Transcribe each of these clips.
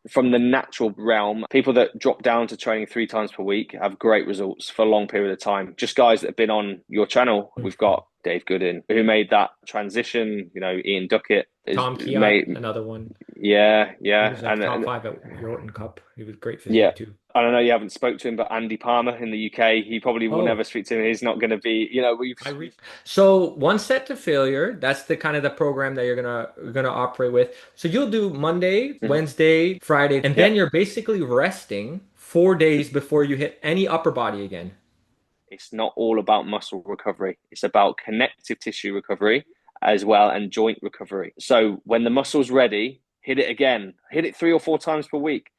from the natural realm, people that drop down to training 3 times per week have great results for a long period of time. Just guys that have been on your channel. We've got Dave Gooden, who made that transition. Ian Duckett is Tom Kiat, made. another one. Yeah, He yeah, was like top five at Yorton Cup. He was great yeah. physique too. I don't know. You haven't spoke to him, but Andy Palmer in the UK, he probably will Oh, never speak to him. He's not going to be. We've. so one set to failure. That's the kind of the program that you're gonna operate with. So you'll do Monday, Mhm. Wednesday, Friday, and then Yep. you're basically resting 4 days before you hit any upper body again. It's not all about muscle recovery. It's about connective tissue recovery as well and joint recovery. So when the muscle's ready, hit it again. Hit it 3 or 4 times per week.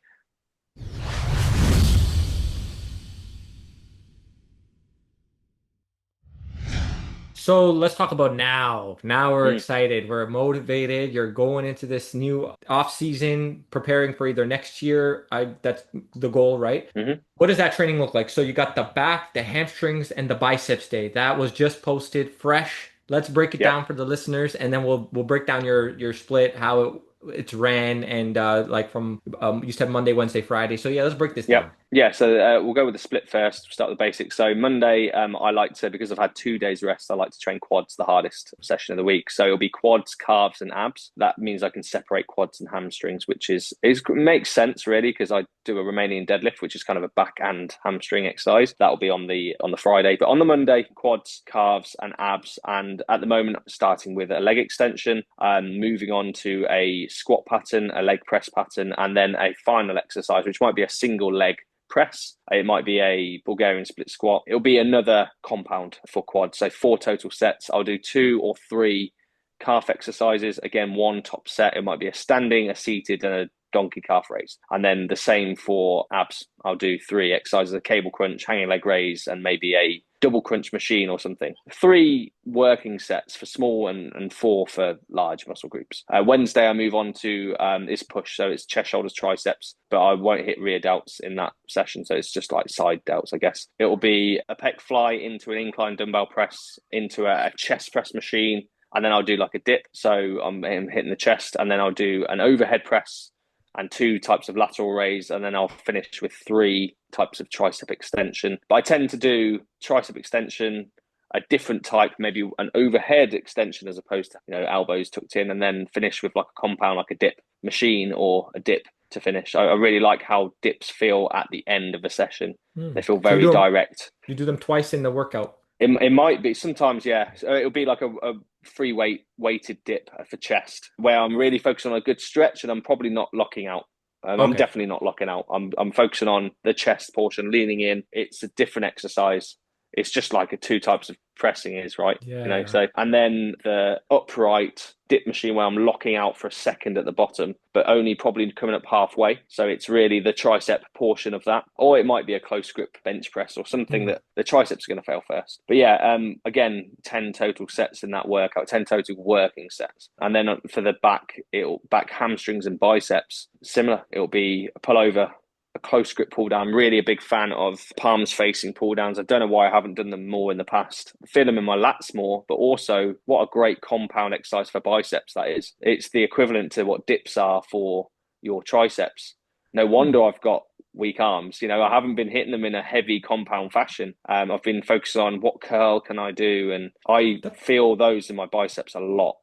So let's talk about now. Now we're Mm, excited. We're motivated. You're going into this new off season, preparing for either next year. That's the goal, right? hmm What does that training look like? So you got the back, the hamstrings, and the biceps day. That was just posted fresh. Let's break it Yeah. down for the listeners, and then we'll break down your split, how it's ran, and like from you said Monday, Wednesday, Friday. So yeah, let's break this Yep. down. Yeah, so we'll go with the split first. Start with the basics. So Monday, I like to, because I've had 2 days rest, I like to train quads, the hardest session of the week. So it'll be quads, calves, and abs. That means I can separate quads and hamstrings, which is makes sense really, because I do a Romanian deadlift, which is kind of a back and hamstring exercise. That'll be on the Friday, but on the Monday, quads, calves, and abs. And at the moment, starting with a leg extension, moving on to a squat pattern, a leg press pattern, and then a final exercise, which might be a single leg press. It might be a Bulgarian split squat. It'll be another compound for quad. So 4 total sets. I'll do 2 or 3 calf exercises. Again, one top set. It might be a standing, a seated, and a donkey calf raise. And then the same for abs. I'll do 3 exercises, a cable crunch, hanging leg raise, and maybe a double crunch machine or something. 3 working sets for small and 4 for large muscle groups. Wednesday, I move on to is push. So it's chest, shoulders, triceps, but I won't hit rear delts in that session. So it's just like side delts, I guess. It will be a pec fly into an incline dumbbell press, into a chest press machine, and then I'll do like a dip. So I'm hitting the chest, and then I'll do an overhead press and 2 types of lateral raise, and then I'll finish with 3 types of tricep extension. But I tend to do tricep extension, a different type, maybe an overhead extension as opposed to elbows tucked in, and then finish with like a compound, like a dip machine or a dip to finish. I really like how dips feel at the end of a session. They feel So very direct. you do them twice in the workout. It might be sometimes, yeah. So it'll be like a free weighted dip for chest, where I'm really focusing on a good stretch, and I'm probably not locking out. I'm Okay. definitely not locking out. I'm focusing on the chest portion, leaning in. It's a different exercise. It's just like a 2 types of pressing is, right? Yeah. So and then the upright dip machine, where I'm locking out for a second at the bottom, but only probably coming up halfway. So it's really the tricep portion of that, or it might be a close grip bench press or something Hmm. that the triceps are going to fail first. But yeah, again, 10 total sets in that workout, 10 total working sets, and then for the back, it'll back hamstrings and biceps similar. It'll be a pullover, a close grip pull down. Really a big fan of palms facing pull downs. I don't know why I haven't done them more in the past. I feel them in my lats more, but also what a great compound exercise for biceps that is. It's the equivalent to what dips are for your triceps. No Hmm. wonder I've got weak arms. I haven't been hitting them in a heavy compound fashion. I've been focused on what curl can I do, and I That, feel those in my biceps a lot.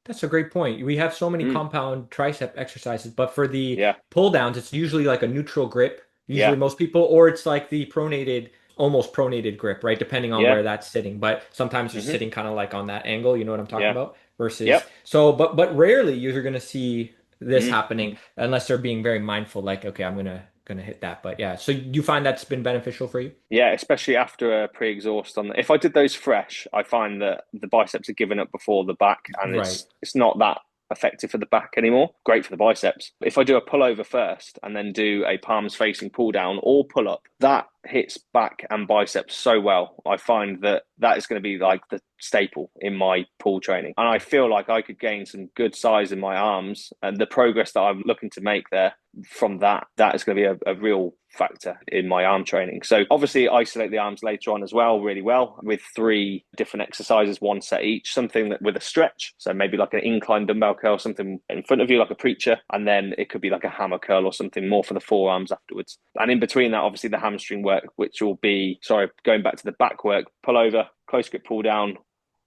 that's a great point. We have so many Mm, compound tricep exercises, but for the yeah, pull downs, it's usually like a neutral grip, usually yeah, most people, or it's like the pronated, almost pronated grip, right? Depending on yeah, where that's sitting. But sometimes you're hmm sitting kind of like on that angle, you know what I'm talking yeah, about? Versus yep. so, but rarely you're gonna see this Mm. happening unless they're being very mindful, like, okay, I'm gonna hit that. But yeah, so you find that's been beneficial for you? Yeah, especially after a pre-exhaust on. If I did those fresh, I find that the biceps are given up before the back, and Right. it's not that effective for the back anymore. Great for the biceps. If I do a pullover first and then do a palms facing pull down or pull up, that hits back and biceps so well. I find that that is going to be like the staple in my pull training, and I feel like I could gain some good size in my arms, and the progress that I'm looking to make there from that is going to be a real factor in my arm training. So obviously isolate the arms later on as well, really well, with 3 different exercises, 1 set each, something that with a stretch. So maybe like an incline dumbbell curl, something in front of you like a preacher, and then it could be like a hammer curl or something more for the forearms afterwards. And in between that, obviously the hamstring work, which will be, going back to the back work, pull over, close grip pull down,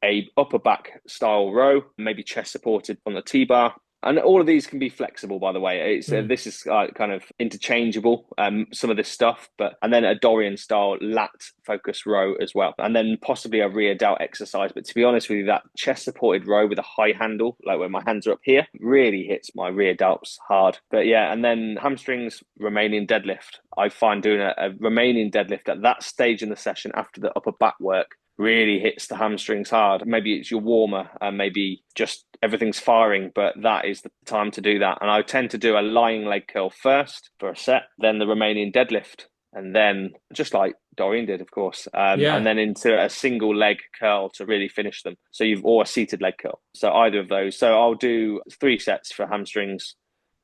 a upper back style row, maybe chest supported on the T-bar. And all of these can be flexible, by the way. This is kind of interchangeable, some of this stuff, and then a Dorian style lat focus row as well. And then possibly a rear delt exercise. But to be honest with you, that chest supported row with a high handle, like when my hands are up here, really hits my rear delts hard. But yeah, and then hamstrings, Romanian deadlift. I find doing a Romanian deadlift at that stage in the session after the upper back work really hits the hamstrings hard. Maybe it's your warmer and maybe just everything's firing, but that is the time to do that. And I tend to do a lying leg curl first for a set, then the Romanian deadlift, and then just like Dorian did, of course, and then into a single leg curl to really finish them. Or a seated leg curl. So either of those. So I'll do 3 sets for hamstrings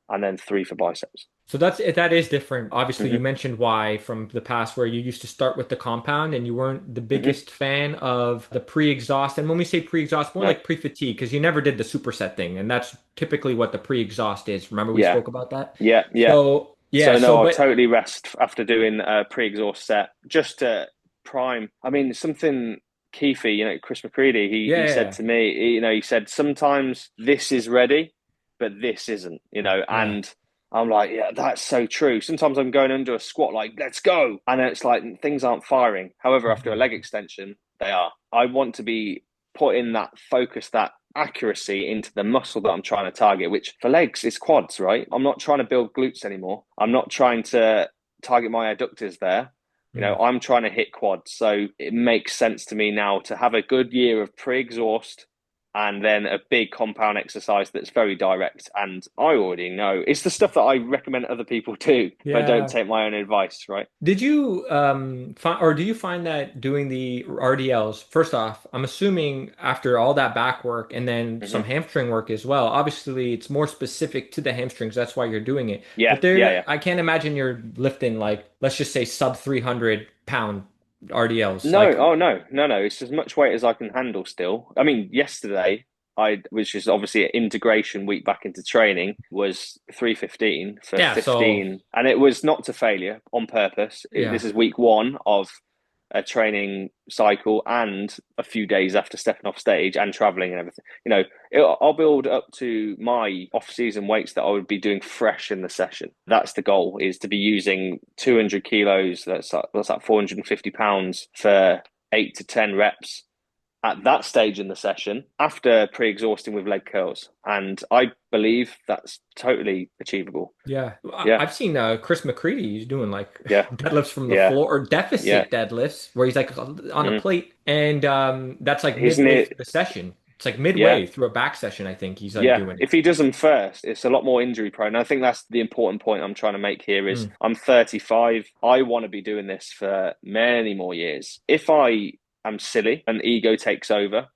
and then 3 for biceps. So that is different. Obviously, you mentioned why from the past where you used to start with the compound and you weren't the biggest fan of the pre-exhaust. And when we say pre-exhaust, more like pre-fatigue, because you never did the superset thing. And that's typically what the pre-exhaust is. Remember we spoke about that? Yeah. So, I'll totally rest after doing a pre-exhaust set just to prime. I mean, something Keithy, Chris McCready, he said to me, he said, sometimes this is ready, but this isn't, and I'm like, yeah, that's so true. Sometimes I'm going under a squat like, let's go. And it's like things aren't firing. However, after a leg extension, they are. I want to be putting that focus, that accuracy into the muscle that I'm trying to target, which for legs is quads, right? I'm not trying to build glutes anymore. I'm not trying to target my adductors there. I'm trying to hit quads. So it makes sense to me now to have a good year of pre-exhaust and then a big compound exercise that's very direct. And I already know it's the stuff that I recommend other people do, but don't take my own advice, right? Did you do you find that doing the RDLs, first off, I'm assuming after all that back work and then some hamstring work as well, obviously it's more specific to the hamstrings, that's why you're doing it. Yeah, but I can't imagine you're lifting like, let's just say sub 300-pound RDLs. No. It's as much weight as I can handle still. I mean, yesterday, which is obviously an integration week back into training, was 315 for 15. And it was not to failure on purpose. This is week 1 of a training cycle and a few days after stepping off stage and traveling and everything. I'll build up to my off-season weights that I would be doing fresh in the session. That's the goal, is to be using 200 kilos, that's like 450 pounds for 8 to 10 reps at that stage in the session after pre-exhausting with leg curls. And I believe that's totally achievable. I've seen Chris McCready, he's doing like deadlifts from the floor or deficit deadlifts where he's like on a plate, and that's like midway through the session. It's like midway through a back session, I think he's like doing it. If he does them first, it's a lot more injury prone. And I think that's the important point I'm trying to make here is I'm 35. I want to be doing this for many more years. If I am silly and ego takes over,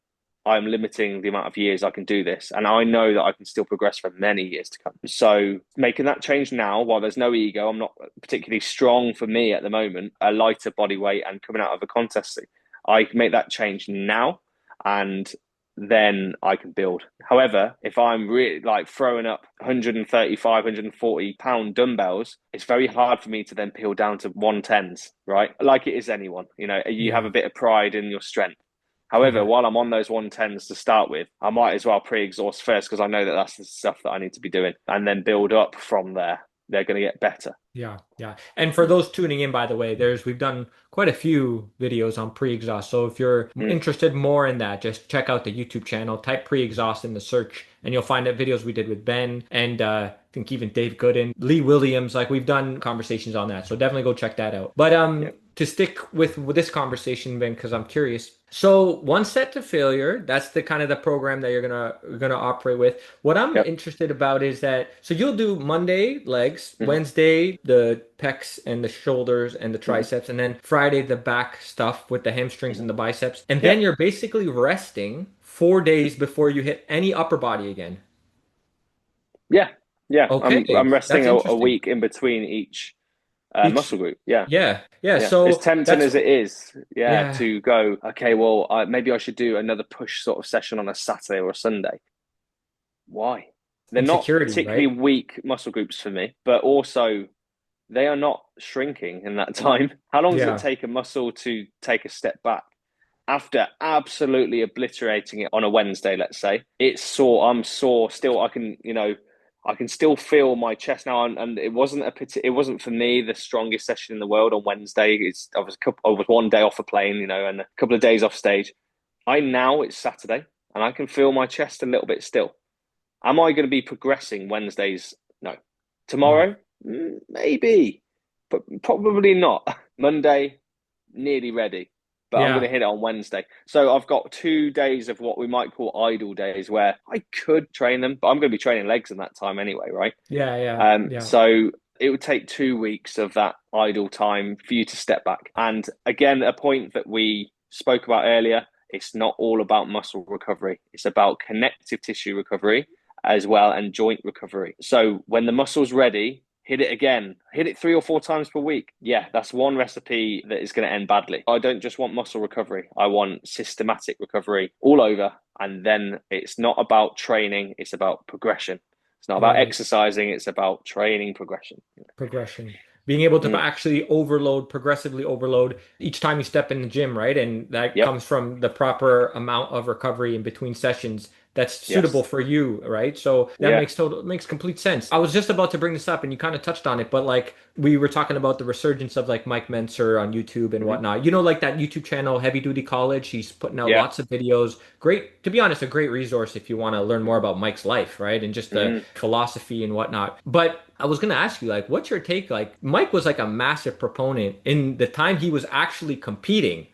I'm limiting the amount of years I can do this. And I know that I can still progress for many years to come. So making that change now, while there's no ego, I'm not particularly strong for me at the moment, a lighter body weight and coming out of a contest, I can make that change now and then I can build. However, if I'm really like throwing up 135, 140 pound dumbbells, it's very hard for me to then peel down to 110s, right? Like it is anyone, you have a bit of pride in your strength. However, while I'm on those 110s to start with, I might as well pre-exhaust first because I know that that's the stuff that I need to be doing and then build up from there. They're going to get better. Yeah. And for those tuning in, by the way, we've done quite a few videos on pre-exhaust. So if you're interested more in that, just check out the YouTube channel, type pre-exhaust in the search, and you'll find the videos we did with Ben and I think even Dave Gooden, Lee Williams. Like we've done conversations on that. So definitely go check that out. But to stick with this conversation, Ben, because I'm curious. So 1 set to failure, that's the kind of the program that you're gonna operate with. What I'm interested about is that so you'll do Monday legs, Wednesday the pecs and the shoulders and the triceps, and then Friday the back stuff with the hamstrings and the biceps, and then you're basically resting 4 days before you hit any upper body again. Yeah. Okay, I'm resting a week in between each Each, muscle group. Yeah. yeah. Yeah. As So tempting that's, as it is, yeah, yeah, to go, okay, well, maybe I should do another push sort of session on a Saturday or a Sunday. Why? They're not insecurity, particularly right? weak muscle groups for me, but also they are not shrinking in that time. How long does it Yeah. take a muscle to take a step back? After absolutely obliterating it on a Wednesday, let's say, it's sore. I'm sore still. I can still feel my chest now, and it wasn't for me the strongest session in the world on Wednesday. I was one day off a plane, and a couple of days off stage. It's Saturday, and I can feel my chest a little bit still. Am I going to be progressing Wednesdays? No. No. Tomorrow, maybe, but probably not. Monday, nearly ready, but I'm going to Yeah. hit it on Wednesday. So I've got 2 days of what we might call idle days where I could train them, but I'm going to be training legs in that time anyway, right? Yeah. Yeah. Yeah. So it would take 2 weeks of that idle time for you to step back. And again, a point that we spoke about earlier, it's not all about muscle recovery. It's about connective tissue recovery as well and joint recovery. So when the muscle's ready, hit it again, hit it 3 or 4 times per week. Yeah, that's one recipe that is going to end badly. I don't just want muscle recovery. I want systematic recovery all over. And then it's not about training, it's about progression. It's not about Right. exercising, it's about training progression. Progression. Being able to Mm, actually overload, progressively overload each time you step in the gym, right? And that yep. comes from the proper amount of recovery in between sessions that's suitable Yes. for you, right? So that Yeah. makes complete sense. I was just about to bring this up and you kind of touched on it, but like we were talking about the resurgence of like Mike Mentzer on YouTube and Hmm. whatnot. Like that YouTube channel, Heavy Duty College. He's putting out Yeah. lots of videos. Great, to be honest, a great resource if you want to learn more about Mike's life, right? And just the Mm. philosophy and whatnot. But I was gonna ask you, like, what's your take? Like, Mike was like a massive proponent in the time he was actually competing,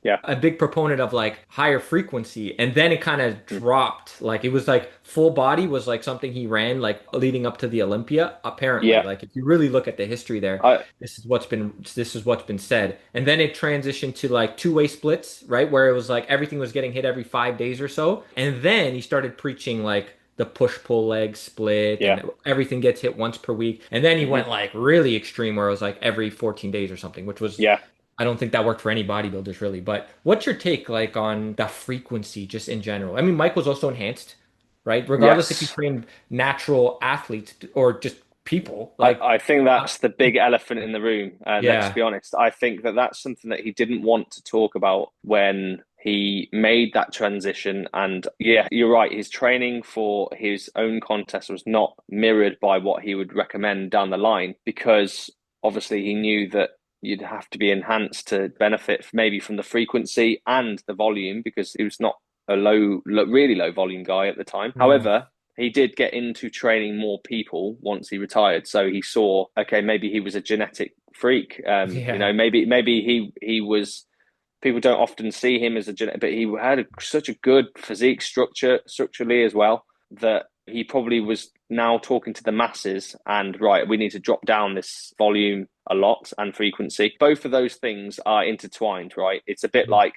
Yeah. a big proponent of like higher frequency, and then it kind of Mm. dropped. Like, it was like full body was like something he ran like leading up to the Olympia. Apparently, Yeah. like if you really look at the history there, I this is what's been said, and then it transitioned to like two-way splits, right, where it was like everything was getting hit every 5 days or so, and then he started preaching like the push pull leg split yeah. and everything gets hit once per week. And then he Hmm. went like really extreme where it was like every 14 days or something, which was Yeah. I don't think that worked for any bodybuilders really. But what's your take like on the frequency just in general? I mean, Mike was also enhanced, right? Regardless if he Yes. trained natural athletes or just people, like I think uh, that's the big elephant in the room. Let's yeah, be honest. I think that that's something that he didn't want to talk about when he made that transition. And yeah, you're right. His training for his own contest was not mirrored by what he would recommend down the line because obviously he knew that you'd have to be enhanced to benefit maybe from the frequency and the volume because he was not a really low volume guy at the time. no. However, he did get into training more people once he retired. So he saw, okay, maybe he was a genetic freak. Yeah. Maybe he was. People don't often see him as a genetic, but he had such a good physique structurally as well that he probably was now talking to the masses and right, we need to drop down this volume a lot and frequency. Both of those things are intertwined, right? It's a bit like,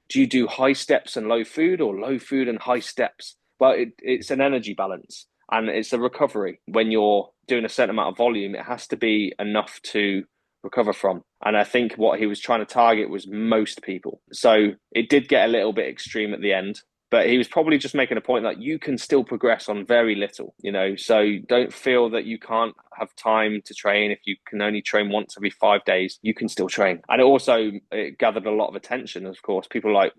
do you do high steps and low food or low food and high steps? Well, it's an energy balance and it's a recovery. When you're doing a certain amount of volume, it has to be enough to recover from. And I think what he was trying to target was most people. So it did get a little bit extreme at the end, but he was probably just making a point that you can still progress on very little, so don't feel that you can't have time to train. If you can only train once every 5 days, you can still train. And it gathered a lot of attention. Of course, people are like,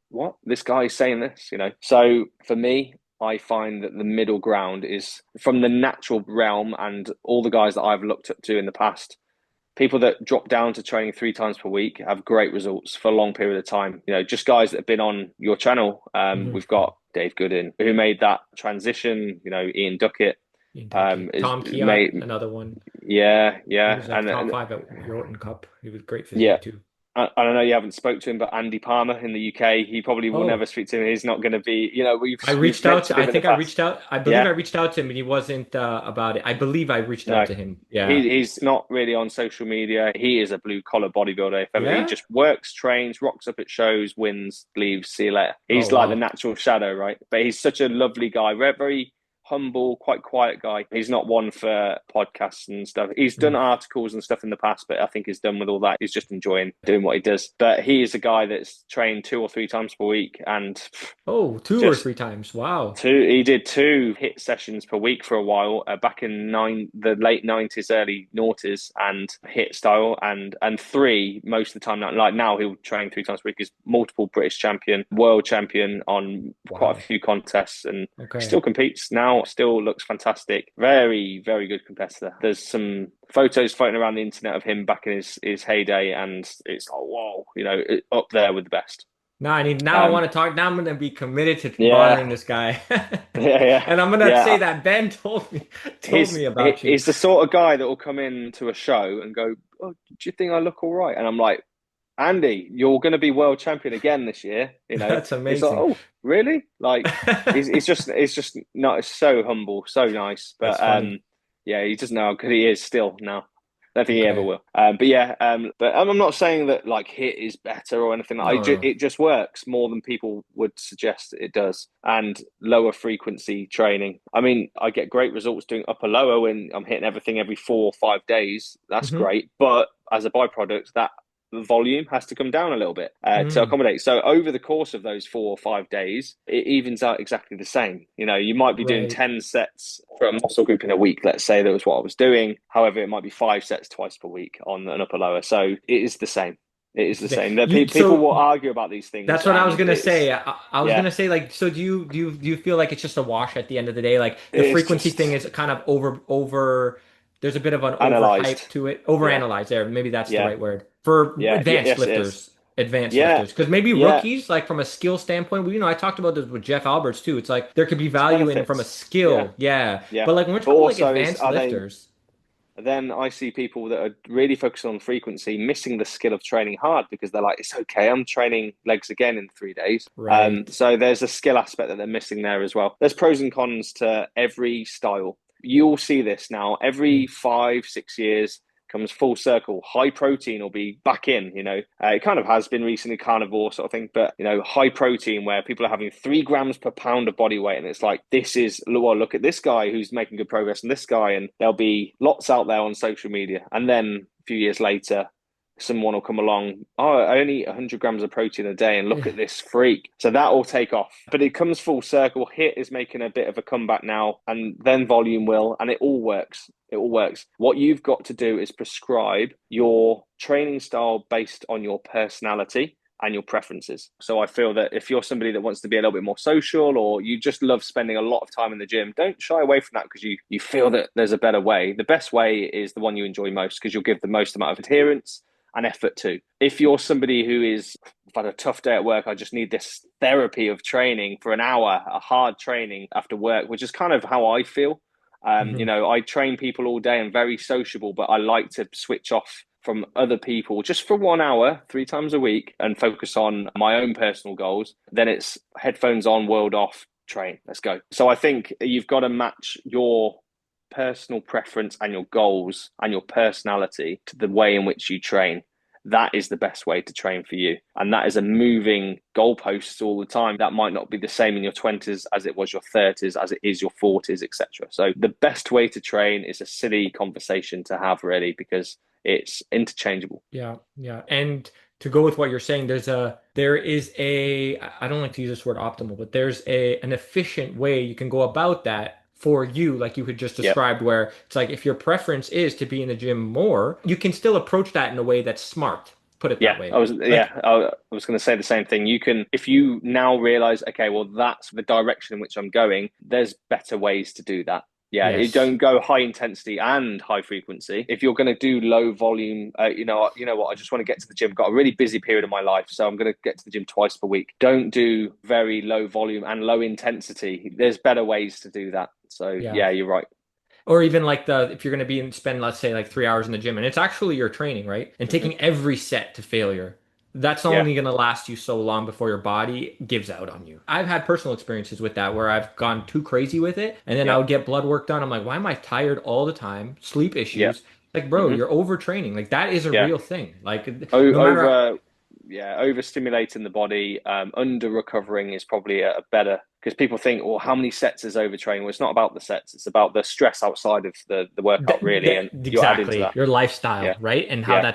what, this guy is saying this. So for me, I find that the middle ground is from the natural realm, and all the guys that I've looked up to in the past, people that drop down to training 3 times per week have great results for a long period of time. Just guys that have been on your channel. Mhm. We've got Dave Gooden, who made that transition. Ian Duckett Ian Ducky. is Tom Kiat, made. another one. Yeah, He yeah, was like top five at Yorton Cup. He was great yeah. physique too. I don't know you haven't spoke to him, but Andy Palmer in the UK, he probably will Oh, never speak to him. He's not going to be. I We've reached out mentioned to, I him in the think I past. reached out, I believe I Yeah, reached out to him and he wasn't about it. I believe I reached out no, to him. Yeah. he's not really on social media. He is a blue collar bodybuilder. If ever, he Yeah? just works, trains, rocks up at shows, wins, leaves, see you later. Oh, He's like the wow. natural shadow, right? But he's such a lovely guy, very, very humble, quite quiet guy. He's not one for podcasts and stuff. He's done articles and stuff in the past, but I think he's done with all that. He's just enjoying doing what he does. But he is a guy that's trained 2 or 3 times per week and Oh, two or just three times. Wow. he did 2 hit sessions per week for a while, back in the late 90s, early noughties, and hit style, and 3 most of the time now. Like now, he'll train 3 times per week. He's multiple British champion, world champion on quite a Wow. few contests, and Okay. still competes now. Still looks fantastic. Very, very good competitor. There's some photos floating around the internet of him back in his heyday, and it's like, whoa, up there with the best. Now I Um, want to talk. Now I'm gonna be committed to bothering yeah, this guy. yeah, And I'm gonna say yeah. that Ben told He's me about you. he's the sort of guy that will come in to a show and go, "Oh, do you think I look all right?" And I'm like, "Andy, you're going to be world champion again this year." That's He's like, amazing. "Oh, really?" Like, it's just not it's so humble, so nice. That's But funny. yeah, he doesn't know how good he is still now. I don't think he ever Okay. will. But yeah, but I'm not saying that like hit is better or anything. No, no. It just works more than people would suggest it does. And lower frequency training. I mean, I get great results doing upper lower when I'm hitting everything every 4 or 5 days. That's Hmm. great. But as a byproduct, that the volume has to come down a little bit to Mm, accommodate. So over the course of those 4 or 5 days, it evens out exactly the same. You might be doing right. 10 sets for a muscle group in a week. Let's say that was what I was doing. However, it might be 5 sets twice per week on an upper lower. So it is the same. It is It's the the same. same. People So will argue about these things, that's what I was and gonna say. it's I was yeah, gonna say like, so do you feel like it's just a wash at the end of the day? Like the it's frequency thing just is kind of over. There's a bit of an overhype analyzed. to it. Yeah, Overanalyzed there. Maybe that's the yeah, right word for yeah, yeah. advanced Yes, it is. lifters. Advanced Yeah, lifters, because maybe yeah. rookies, like from a skill standpoint, I talked about this with Jeff Alberts too. It's like there could be It's value in it from a benefits. Yeah, skill, yeah. yeah. But like when we're But talking like also, is advanced are they lifters, then I see people that are really focused on frequency, missing the skill of training hard because they're like, it's okay, I'm training legs again in 3 days. right? So there's a skill aspect that they're missing there as well. There's pros and cons to every style. You'll see this now every 5, 6 years comes full circle. High protein will be back in, it kind of has been recently, carnivore sort of thing, but high protein where people are having 3 grams per pound of body weight. And it's like, this is, well, look at this guy who's making good progress and this guy. And there'll be lots out there on social media. And then a few years later, someone will come along, oh, I only eat 100 grams of protein a day and look Yeah. at this freak. So that will take off. But it comes full circle. Hit is making a bit of a comeback now, and then volume will, and it all works. It all works. What you've got to do is prescribe your training style based on your personality and your preferences. So I feel that if you're somebody that wants to be a little bit more social, or you just love spending a lot of time in the gym, don't shy away from that because you feel that there's a better way. The best way is the one you enjoy most because you'll give the most amount of adherence and effort too. If you're somebody who is, I've had a tough day at work, I just need this therapy of training for an hour, a hard training after work, which is kind of how I feel. Hmm. I train people all day and very sociable, but I like to switch off from other people just for 1 hour, 3 times a week, and focus on my own personal goals. Then it's headphones on, world off, train, let's go. So I think you've got to match your personal preference and your goals and your personality to the way in which you train. That is the best way to train for you. And that is a moving goalposts all the time. That might not be the same in your 20s as it was your 30s, as it is your 40s, etc. So the best way to train is a silly conversation to have, really, because it's interchangeable. Yeah, yeah. And to go with what you're saying, there is a I don't like to use this word optimal, but there's an efficient way you can go about that for you, like you had just Yep. described, where it's like if your preference is to be in the gym more, you can still approach that in a way that's smart. Put it that Yeah, way. I was Like, yeah, I was going to say the same thing. You can, if you now realize, okay, well, that's the direction in which I'm going. There's better ways to do that. Yeah, you yes. don't go high intensity and high frequency. If you're going to do low volume, you know what? I just want to get to the gym. I've got a really busy period of my life, so I'm going to get to the gym twice per week. Don't do very low volume and low intensity. There's better ways to do that. So Yeah. yeah, you're right. Or even like if you're going to be and spend, let's say, like 3 hours in the gym, and it's actually your training, right? And Hmm. taking every set to failure, that's Yeah, only going to last you so long before your body gives out on you. I've had personal experiences with that where I've gone too crazy with it, and then I yeah, would get blood work done. I'm like, why am I tired all the time? Sleep yeah. issues. Like, bro, Hmm. you're overtraining. Like that is a Yeah. real thing. Like, no matter. Over yeah, overstimulating the body, under recovering is probably a better, because people think, well, how many sets is overtraining? Well, it's not about the sets; it's about the stress outside of the workout, really, and you're adding to Exactly. that. Your lifestyle, Yeah, right? And yeah,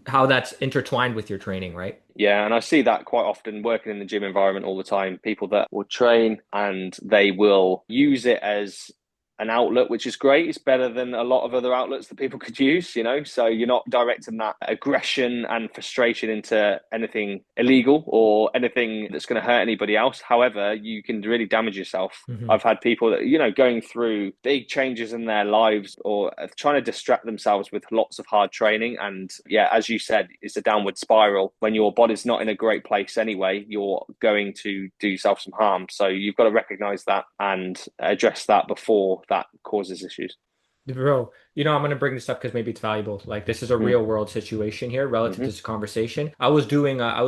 how that's intertwined with your training, right? yeah. And I see that quite often working in the gym environment all the time. People that will train and they will use it as an outlet, which is great. It's better than a lot of other outlets that people could use, you know. So you're not directing that aggression and frustration into anything illegal or anything that's going to hurt anybody else. However, you can really damage yourself. Hmm. I've had people that, you know, going through big changes in their lives or trying to distract themselves with lots of hard training. And yeah, as you said, it's a downward spiral. When your body's not in a great place anyway, you're going to do yourself some harm. So you've got to recognize that and address that before that causes issues. Bro, I'm going to bring this up because maybe it's valuable. Like, this is a Mm, real world situation here relative to mm-hmm. this conversation. I was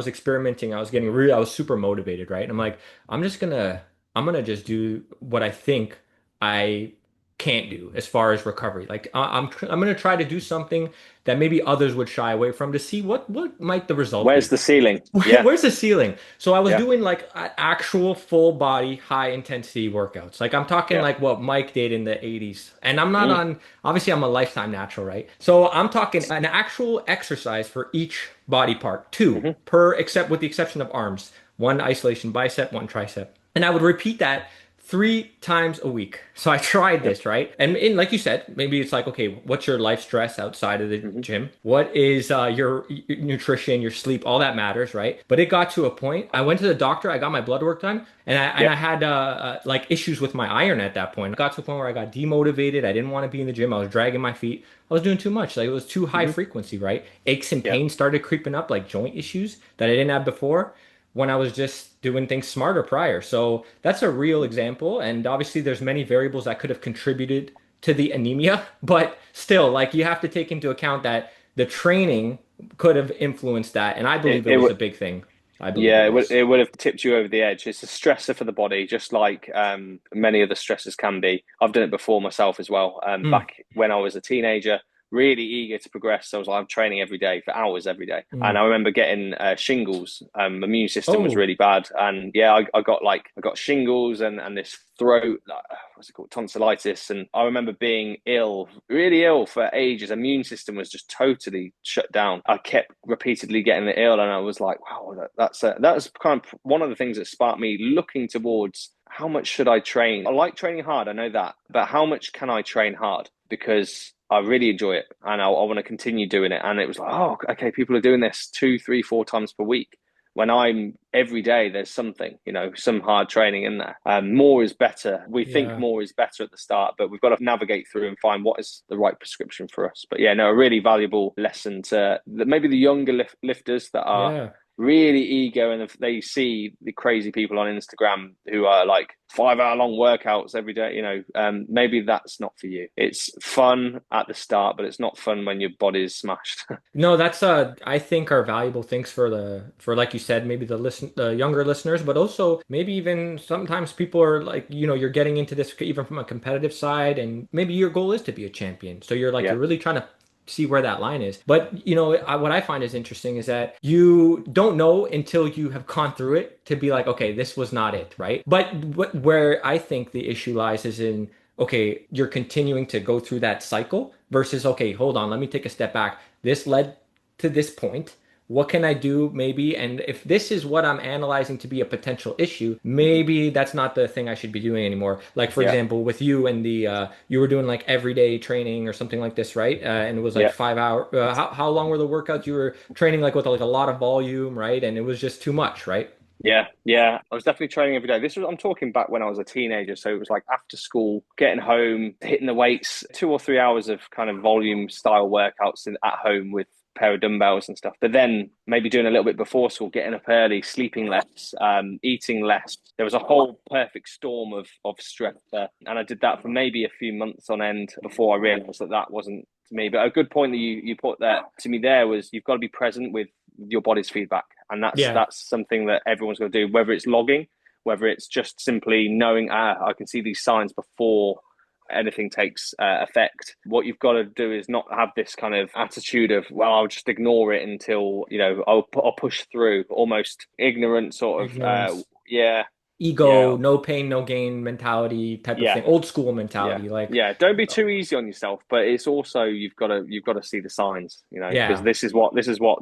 experimenting. I was super motivated, right? And I'm like, I'm gonna just do what I think I can't do as far as recovery. Like, I'm going to try to do something that maybe others would shy away from to see what might the result Where's be. the ceiling? Yeah, Where's the ceiling? So I was yeah, doing like actual full body high intensity workouts. Like I'm talking yeah. like what Mike did in the 80s. And I'm not Mm, on, obviously I'm a lifetime natural, right? So I'm talking an actual exercise for each body part, two mm-hmm. per, except with the exception of arms. One isolation bicep, one tricep. And I would repeat that 3 times a week. So I tried Yeah, this, right? And like you said, maybe it's like, okay, what's your life stress outside of the mm-hmm. gym? What is your nutrition, your sleep? All that matters, right? But it got to a point. I went to the doctor. I got my blood work done, and I Yep. had like issues with my iron at that point. I got to a point where I got demotivated. I didn't want to be in the gym. I was dragging my feet. I was doing too much. Like it was too high Mm-hmm. frequency, right? Aches and Yeah. pains started creeping up, like joint issues that I didn't have before when I was just doing things smarter prior. So that's a real example. And obviously, there's many variables that could have contributed to the anemia, but still, like you have to take into account that the training could have influenced that. And I It, believe it it was would, a big thing. I believe it yeah, was. it would have tipped you over the edge. It's a stressor for the body, just like many other stressors can be. I've done it before myself as well. Mm, Back when I was a teenager, really eager to progress. So I was like, I'm training every day for hours every day. And mm. I remember getting shingles. My immune system was Oh, really bad. And yeah, I got shingles and this throat, what's it called, tonsillitis. And I remember being ill, really ill for ages. Immune system was just totally shut down. I kept repeatedly getting ill, and I was like, wow, that's kind of one of the things that sparked me looking towards how much should I train. I like training hard, I know that, but how much can I train hard? Because I really enjoy it and I want to continue doing it. And it was like, oh, okay, people are doing this 2, 3, 4 times per week. When I'm every day, there's something, you know, some hard training in there. More is better. We think yeah. more is better at the start, but we've got to navigate through and find what is the right prescription for us. But yeah, no, a really valuable lesson to maybe the younger lifters that are Yeah. really eager and if they see the crazy people on Instagram who are like 5 hour long workouts every day, you know, maybe that's not for you. It's fun at the start, but it's not fun when your body is smashed. No, that's I think are valuable things for like you said, maybe the younger listeners, but also maybe even sometimes people are like, you're getting into this even from a competitive side and maybe your goal is to be a champion. So you're like Yeah, you're really trying to see where that line is. But what I find is interesting is that you don't know until you have gone through it to be like, okay, this was not it, right? But where I think the issue lies is in, okay, you're continuing to go through that cycle versus, okay, hold on, let me take a step back. This led to this point. What can I do maybe? And if this is what I'm analyzing to be a potential issue, mm-hmm. maybe that's not the thing I should be doing anymore. Like for Yeah, example, with you and you were doing like everyday training or something like this, right? And it was like yeah. 5 hour. How long were the workouts? You were training like with like a lot of volume, right? And it was just too much, right? Yeah, yeah. I was definitely training every day. I'm talking back when I was a teenager. So it was like after school, getting home, hitting the weights, 2 or 3 hours of kind of volume style workouts at home with a pair of dumbbells and stuff. But then maybe doing a little bit before school, getting up early, sleeping less, eating less. There was a whole perfect storm of stress there. And I did that for maybe a few months on end before I realized that wasn't to me. But a good point that you put there to me there was you've got to be present with your body's feedback, and Yeah. that's something that everyone's going to do, whether it's logging, whether it's just simply knowing I can see these signs before anything takes effect. What you've got to do is not have this kind of attitude of, well, I'll just ignore it until, I'll push through, almost ignorant sort of, Ignorance, yeah, ego, yeah, no pain, no gain mentality type of yeah. thing. Old school Yeah, mentality. Like, yeah. Don't be too easy on yourself, but it's also you've got to see the signs, because yeah, this is what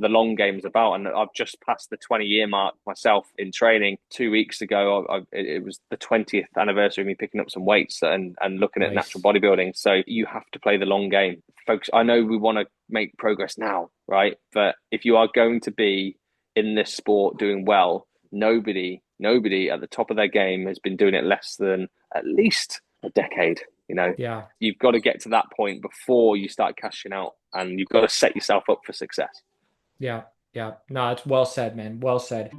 the long game is about. And I've just passed the 20-year mark myself in training 2 weeks ago. It was the 20th anniversary of me picking up some weights and looking at natural nice. bodybuilding. So you have to play the long game, folks. I know we want to make progress now, right? But if you are going to be in this sport doing well, nobody at the top of their game has been doing it less than at least a decade. Yeah, You've got to get to that point before you start cashing out, and you've got to set yourself up for success. yeah, yeah. No, it's well said, man. Well said.